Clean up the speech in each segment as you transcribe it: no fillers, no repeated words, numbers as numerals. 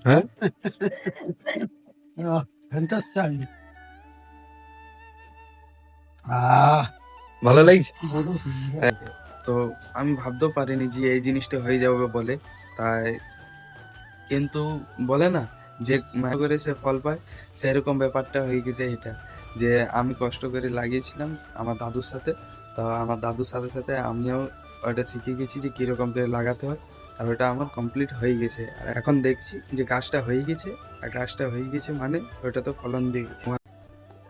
হ্যাঁ Fantastic. ভালো লাগছে। হ্যাঁ, তো আমি ভাবতেও পারিনি যে এই জিনিসটা হয়ে যাবে বলে। তাই কিন্তু বলে না যে মায়া করে সে ফল পায়, সেরকম ব্যাপারটা হয়ে গেছে এটা। যে আমি কষ্ট করে লাগিয়েছিলাম আমার দাদুর সাথে, তো আমার দাদুর সাথে সাথে আমিও ওটা শিখে গেছি যে কীরকম করে লাগাতে হয়। আর ওটা আমার কমপ্লিট হয়ে গেছে, আর এখন দেখছি যে গাছটা হয়ে গেছে। আর গাছটা হয়ে গেছে মানে ওটা তো ফলন দিবে।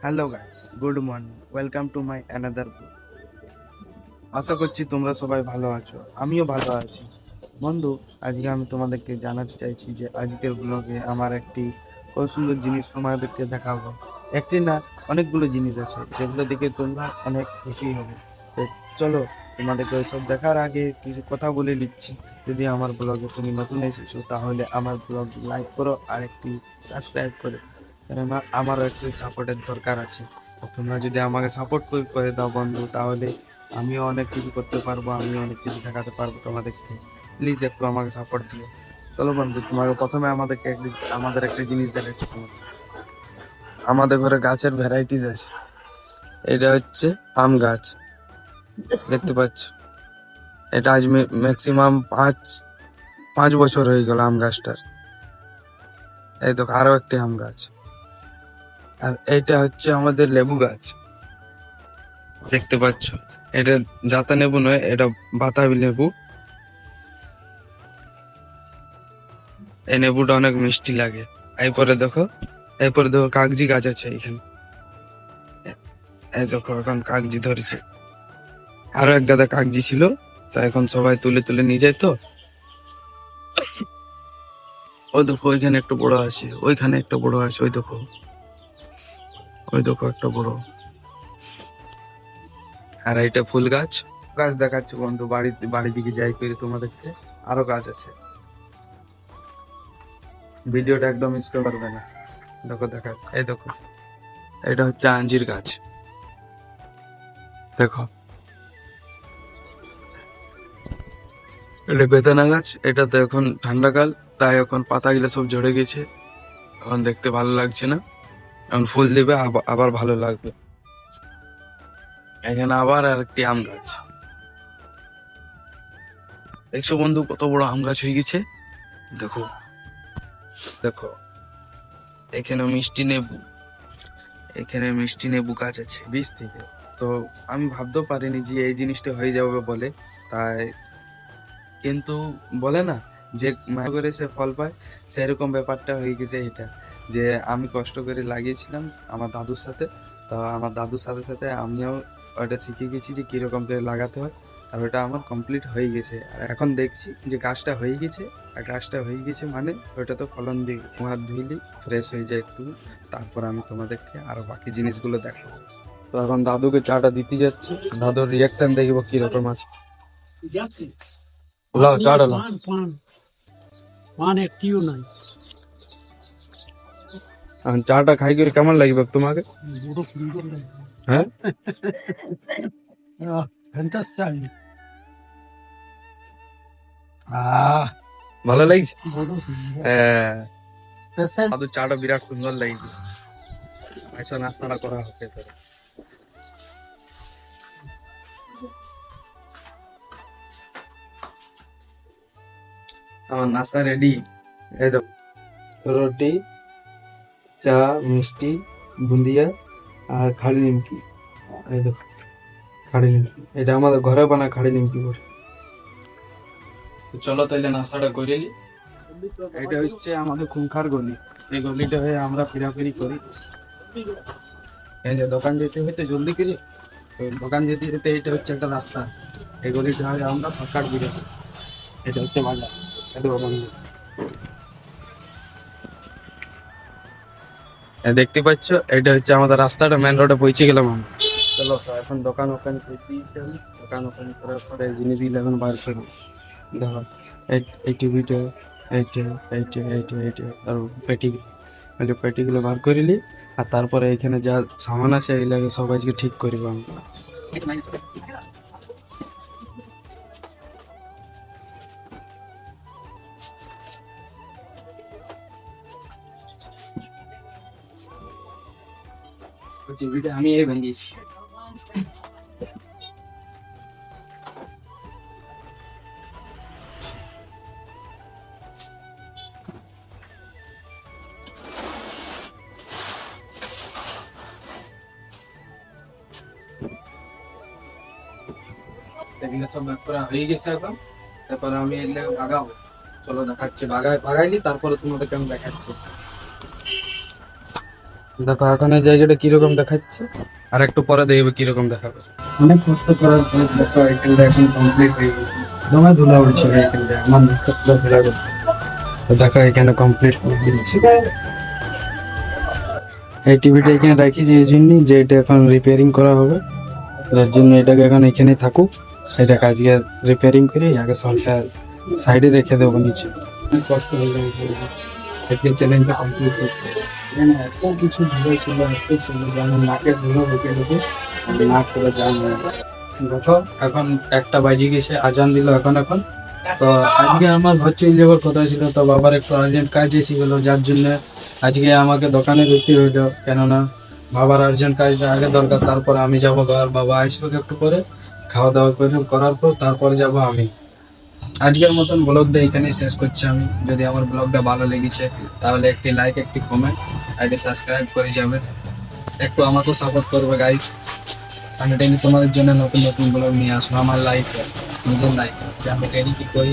Hello guys, good morning, welcome to my another blog. আশা করছি তোমরা সবাই ভালো আছো, আমিও ভালো আছি। বন্ধু, আজকে আমি তোমাদেরকে জানাতে চাইছি যে আজকের ব্লগে আমার একটি খুব সুন্দর জিনিস তোমাদেরকে দেখাবো। একটি না, অনেকগুলো জিনিস আছে যেগুলো দেখে তোমরা অনেক খুশি হবে। তো চলো, তোমাদেরকে ওইসব দেখার আগে কিছু কথা বলে নিচ্ছি। যদি আমার ব্লগে তুমি নতুন এসেছো তাহলে আমার ব্লগ লাইক করো আর একটি সাবস্ক্রাইব করো, কারণ আমারও একটু সাপোর্টের দরকার আছে। তো তোমরা যদি আমাকে সাপোর্ট করে দাও বন্ধু, তাহলে আমিও অনেক কিছু করতে পারবো, আমিও অনেক কিছু দেখাতে পারবো তোমাদেরকে। প্লিজ একটু আমাকে সাপোর্ট দিও। চলো বন্ধু, তোমাকে প্রথমে আমাদের একটা জিনিস দেখাচ্ছি তোমাকে। আমাদের ঘরে গাছের ভ্যারাইটিস আছে। এটা হচ্ছে আম গাছ, দেখতে পাচ্ছ। এটা আজ ম্যাক্সিমাম 5 বছর হয়ে গেল আম গাছটার। এই দেখো আরো একটি আম গাছ। আর এইটা হচ্ছে আমাদের লেবু গাছ, দেখতে পাচ্ছ। এটা জাতা লেবু নয়, এটা বাতাবি লেবু। এই লেবুটা অনেক মিষ্টি লাগে। এরপরে দেখো কাগজি গাছ আছে এখানে। এই দেখো এখন কাগজি ধরেছে। আরো এক গাদা কাগজি ছিল, তা এখন সবাই তুলে তুলে নিয়ে যায়। তো ওই দেখো ওইখানে একটা বড় আছে, ওইখানে একটা বড় আছে, ওই দেখো একটা বড়। আর এইটা ফুল গাছ। গাছ দেখাচ্ছি বন্ধু, বাড়ির দিকে যাই করে তোমাদেরকে। আরো গাছ আছে, ভিডিওটা একদম স্কিপ করবে না। এই দেখো, এটা হচ্ছে আঞ্জির গাছ, দেখো। এটা বেদানা গাছ, এটা তো এখন ঠান্ডাকাল, তাই এখন পাতাগুলো সব ঝরে গেছে, এখন দেখতে ভালো লাগছে না। এখন ফুল দেবে, আবার ভালো লাগবে। এখানে আবার আর একটি আম গাছ, দেখছো বন্ধু কত বড় আম গাছ হয়ে গেছে। দেখো দেখো, এখানে মিষ্টি নেবু গাছ আছে বীজ থেকে। তো আমি ভাবতেও পারিনি যে এই জিনিসটা হয়ে যাবে বলে। তাই কিন্তু বলে না যে মায়া করে সে ফল পায়, সেরকম ব্যাপারটা হয়ে গেছে এটা। যে আমি কষ্ট করে লাগিয়েছিলাম আমার দাদুর সাথে, তো আমার দাদুর সাথে সাথে আমিও ওটা শিখে গেছি যে কীরকম করে লাগাতে হয়। আর ওটা আমার কমপ্লিট হয়ে গেছে, আর এখন দেখছি যে গাছটা হয়ে গেছে। আর গাছটা হয়ে গেছে মানে ওটা তো ফলন দিয়ে হাত ধুইলে ফ্রেশ হয়ে যায় একটু। তারপর আমি তোমাদেরকে আরো বাকি জিনিসগুলো দেখাবো। তো এখন দাদুকে চাটা দিতে যাচ্ছি, দাদুর রিয়াকশন দেখবো কিরকম আছে। লাও চাটা লাও। পান একটিও নাই। এখন চাটা খাই করে কেমন লাগবে তোমাকে? বড় সুন্দর লাগে। হ্যাঁ, ফ্যান্টাস্টিক। ভালো লাগছে। বড় সুন্দর। হ্যাঁ, দাদু চাটা বিরাট সুন্দর লাগছে। ऐसा নাস্তাটা করা হচ্ছে তো। আমার নাস্তা রেডি। এই দেখো, রুটি, চা, মিষ্টি, বুন্দিয়া আর খাড়ি নিমকি। এই দেখো খাড়ি নিমকি, এটা আমাদের ঘরে বানা খাড়ি নিমকি করে। তো চলো তাইলে নাস্তাটা করে নি। এটা হচ্ছে আমাদের খুনখার গলি। এই গলিটা হয়ে আমরা ফেরাফেরি করি। এই যে দোকান যেতে হইতে জলদি করি, তো দোকান যেতে যেতে এটা হচ্ছে একটা রাস্তা। এই গলিটা হয়ে আমরা শর্টকাট বেরো। এটা হচ্ছে বাজার। এই দেখো বন্ধু, দেখতে পাচ্ছ এটা হচ্ছে আমাদের রাস্তাটা, মেন রোডে পৌঁছে গেলাম আমরা। চলো তো এখন দোকান ওখান করার পরে জিনিসগুলো এখন বার করি। দেখো এই টিভিটা, এইটা আর পেটিগুলো বার করিলি। আর তারপরে এখানে যা সামান আছে এগুলাকে সব আজকে ঠিক করিব আমরা। টিভিটা আমি ভেঙেছি। এগুলো সব ব্যাক করা হয়ে গেছে এখন। তারপরে আমি এগুলো বাগাবো। চলো দেখাচ্ছি, বাগাইলি তারপরে তোমাদেরকে আমি দেখাচ্ছি। দেখো এখন এই জায়গাটা কিরকম দেখাচ্ছে, আর একটু পরে দেখবে কিরকম দেখাবে। অনেক কষ্ট করার পর দেখো এখানটা এখন কমপ্লিট হয়ে গেছে। দমে ধুলা উঠছিল এখানটা, আমার মুখটা পুরো ধুলা করছে। তো দেখো এখানে কমপ্লিট করে দিয়েছি। এই টিভিটা এখানে রাখি যে এই জন্যই যে এটা এখন রিপেয়ারিং করা হবে, যার জন্য এটাকে এখন এখানেই থাকুক। এটাকে আজকে রিপেয়ারিং করে আগে সলটা সাইডে রেখে দেবো নিচে। অনেক কষ্ট হয়ে গেছে আজকে চ্যালেঞ্জটা কমপ্লিট করতে। এখানে এত কিছু ধুলো ছিল, এত ছিল যে আমার নাকের ধুলো ঢুকে ঢুকে নাক করে জাম হয়ে গেছে। দেখো এখন 1টা বাজে গেছে, আজান দিল এখন। তো আজকে আমার ঘর চলে যাওয়ার কথা ছিল, তো বাবার একটু আর্জেন্ট কাজ এসে গেলো, যার জন্য আজকে আমাকে দোকানে যেতে হইলো। কেননা বাবার আর্জেন্ট কাজটা আগে দরকার, তারপরে আমি যাবো ঘর। বাবা আসবে একটু পরে, খাওয়া দাওয়া করার পর তারপরে যাব আমি। আজকের মতন ব্লগটা এখানেই শেষ করছি আমি। যদি আমার ব্লগটা ভালো লেগেছে তাহলে একটি লাইক, একটি কমেন্ট, আইডি সাবস্ক্রাইব করে যাবে। একটু আমাকেও সাপোর্ট করবে গাইজ। আমি ডেলি তোমাদের জন্য নতুন নতুন ব্লগ নিয়ে আসবো। আমার লাইফ, নিজের লাইফ, যে আমি ডেলি কি করি